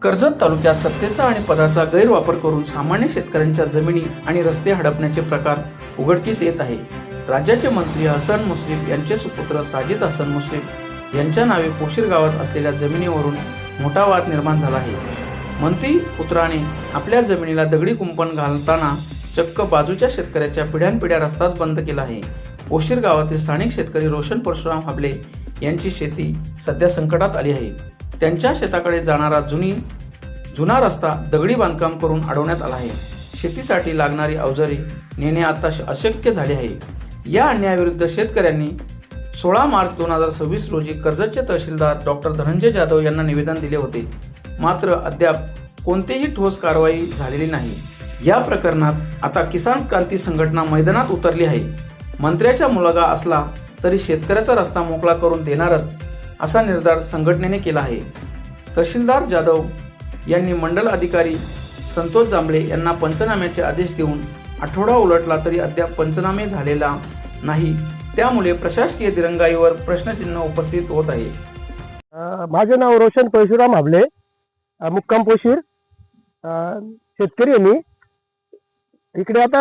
कर्जत तालुक्यात सत्तेचा आणि पदाचा गैरवापर करून सामान्य शेतकऱ्यांच्या जमिनी आणि रस्ते हडपण्याचे प्रकार उघडकीस येत आहे। राज्याचे मंत्री हसन मुश्रीफ यांचे सुपुत्र साजिद हसन मुश्रीफ यांच्या नावे पोशीर गावात असलेल्या जमिनीवरून मोठा वाद निर्माण झाला आहे। मंत्री पुत्राने आपल्या जमिनीला दगडी कुंपण घालताना चक्क बाजूच्या शेतकऱ्याच्या पिढ्यानपिढ्या रस्ताच बंद केला आहे। पोशीर गावातील स्थानिक शेतकरी रोशन परशुराम हाबले यांची शेती सध्या संकटात आली आहे। त्यांच्या शेताकडे जाणारा जुना रस्ता दगडी बांधकाम करून अडवण्यात आला आहे। शेतीसाठी लागणारी अवजारे नेणे आता अशक्य झाले आहे। या अन्यायाविरुद्ध शेतकऱ्यांनी 16 मार्च 2026 रोजी कर्जतचे तहसीलदार डॉक्टर धनंजय जाधव यांना निवेदन दिले होते, मात्र अद्याप कोणतीही ठोस कारवाई झालेली नाही। या प्रकरणात आता किसान क्रांती संघटना मैदानात उतरली आहे। मंत्र्याचा मुलगा असला तरी शेतकऱ्याचा रस्ता मोकळा करून देणारच असा निर्धार संघटनेने केला आहे। तहसीलदार जाधव यांनी मंडल अधिकारी संतोष जांभळे यांना पंचनाम्याचे आदेश देऊन आठवडा उलटला तरी अद्याप पंचनामे झालेला नाही। त्यामुळे प्रशासकीय दिरंगाईवर प्रश्नचिन्ह उपस्थित होत आहे। माझे नाव रोशन परशुराम हाबले, मुक्काम पोशीर, शेतकरी आहे मी। इकडे आता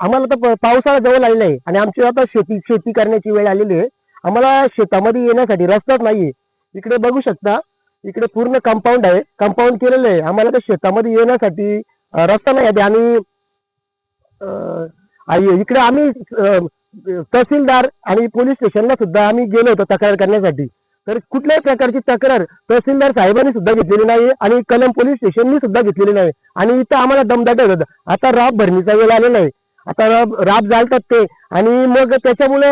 आम्हाला तर पावसाळा जवळ आलेला आहे आणि आमची आता शेती करण्याची वेळ आलेली आहे। आम्हाला शेतामध्ये येण्यासाठी रस्ताच नाहीये। इकडे बघू शकता, इकडे पूर्ण कंपाऊंड आहे, कंपाऊंड केलेलं आहे। आम्हाला तर शेतामध्ये येण्यासाठी रस्ता नाही आहे। आणि इकडे आम्ही तहसीलदार आणि पोलीस स्टेशनला सुद्धा आम्ही गेलो होतो तक्रार करण्यासाठी, तर कुठल्याही प्रकारची तक्रार तहसीलदार साहेबांनी सुद्धा घेतलेली नाही आणि कलम पोलीस स्टेशननी सुद्धा घेतलेली नाही। आणि इथं आम्हाला दमदाट होत होता। आता राब भरणीचा वेळ आलेला आहे, आता राब जाळतात ते, आणि मग त्याच्यामुळे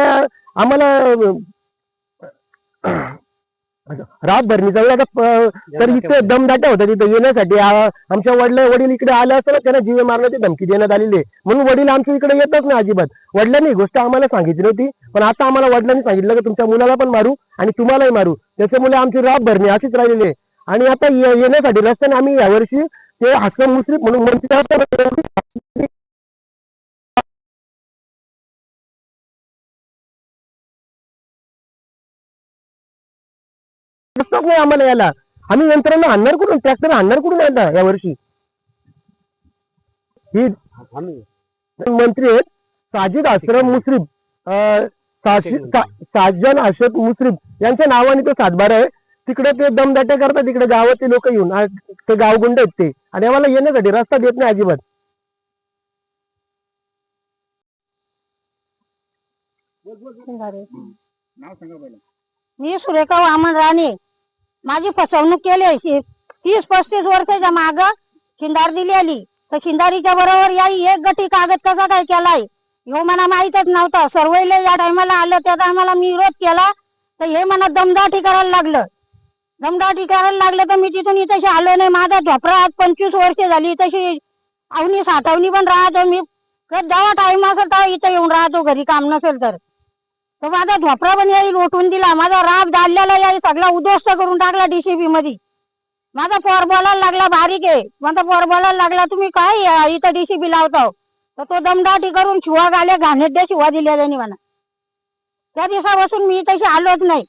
आम्हाला राब भरणीचा वेळ आता तर इथे दमदाट होता तिथे येण्यासाठी। आमच्या वडील इकडे आले असताना त्यांना जीवे मारण्याची धमकी देण्यात आलेली आहे, म्हणून वडील आमच्या इकडे येतच नाही अजिबात। वडिलांनी गोष्ट आम्हाला सांगितली नव्हती, पण आता आम्हाला वडिलांनी सांगितलं की तुमच्या मुलाला पण मारू आणि तुम्हालाही मारू, त्याच्यामुळे आमची राब भरणी अशीच राहिलेली आहे। आणि आता येण्यासाठी रस्त्याने आम्ही यावर्षी ते हसन मुश्रीफ म्हणून मंत्री रस्ताच नाही आम्हाला याला। आम्ही यंत्रणा आणणार कुठून, ट्रॅक्टर आणणार कुठून आता यावर्षी? ही मंत्री आहेत साजिद हसन मुश्रीफ, साजन हसन मुश्रीफ यांच्या नावाने तो 7/12 आहे। तिकडे ते दमदाट्या करतात, तिकडे गावातले लोक येऊन, ते गावगुंड आहेत ते, आणि आम्हाला येण्यासाठी रस्ता देत नाही अजिबात। मी सुरेखा वामन राणे। माझी फसवणूक केली 30-35 वर्षाच्या माग खिंडार दिलेली, तर खिंडारीच्या बरोबर याही एक गटी कागद कसा काय केलाय हे मला माहितच नव्हतं। सर्वेला या टायमाला आलं, त्या टायमाला मी विरोध केला, तर हे मला दमदाटी करायला लागलं। तर मी तिथून इथे आलो नाही। माझा झोपडा आज 25 वर्ष झाली, तशी आवनी साठवणी पण राहतो मी। जेव्हा टाइम असेल तेव्हा इथे येऊन राहतो, घरी काम नसेल तर माझा झोपडा पण याही लोटून दिला। माझा राब जाळलेला याही सगळा उद्ध्वस्त करून टाकला DCP मध्ये। माझा पोर बोलायला लागला, बारीक आहे माझा पोर बोलायला लागला, तुम्ही काय इथं DCP लावतो? तर तो दमदाटी करून शिवा गाले घाणेरड्या शिवा दिल्या त्यांनी मला। त्या दिवसापासून मी तशी आलोच नाही।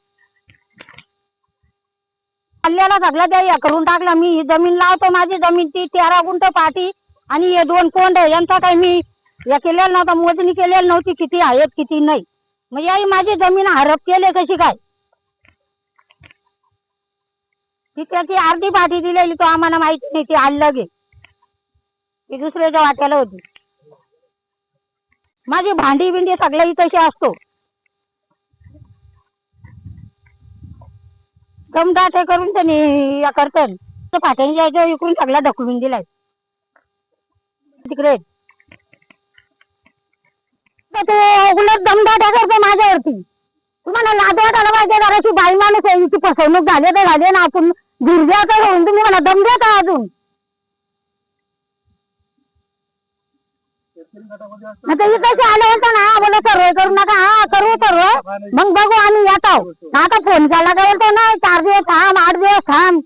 हल्ल्याला सगळं त्या करून टाकला। मी ही जमीन लावतो, माझी जमीन ती 13 गुंठ पाठी आणि हे 2 कोंड यांचा काही मी या केलेला नव्हता, मोजणी केलेली नव्हती किती आहेत किती नाही। म्हणजे आई माझी जमीन हरप केले कशी काय? ती त्याची अर्धी पाठी दिलेली, तो आम्हाला माहिती नाही, ती अलग आहे, ती दुसऱ्याच्या वाट्याला होती। माझी भांडी बिंडी सगळं इथंशी असतो। दमदाटे करून त्यांनी या करतात, फाट्याने जायचं इकडून सगळा ढकलून दिलाय तिकडे। तो उलट दमदाटा करतो माझ्यावरती। तुम्हाला लाज वाटायला पाहिजे, जराशी बाई माणूस आहे, हिची फसवणूक झाली तर झाली ना, आपण गिरजाचा होऊन तुम्ही मला दम देता अजून? कसे आले होता ना, बोला सर्वे करू नका, हा करू सर्व, मग बघू आम्ही येतो। आता फोन केला का बोलतो नाही 4 दिवस थांब, 8 दिवस थांब,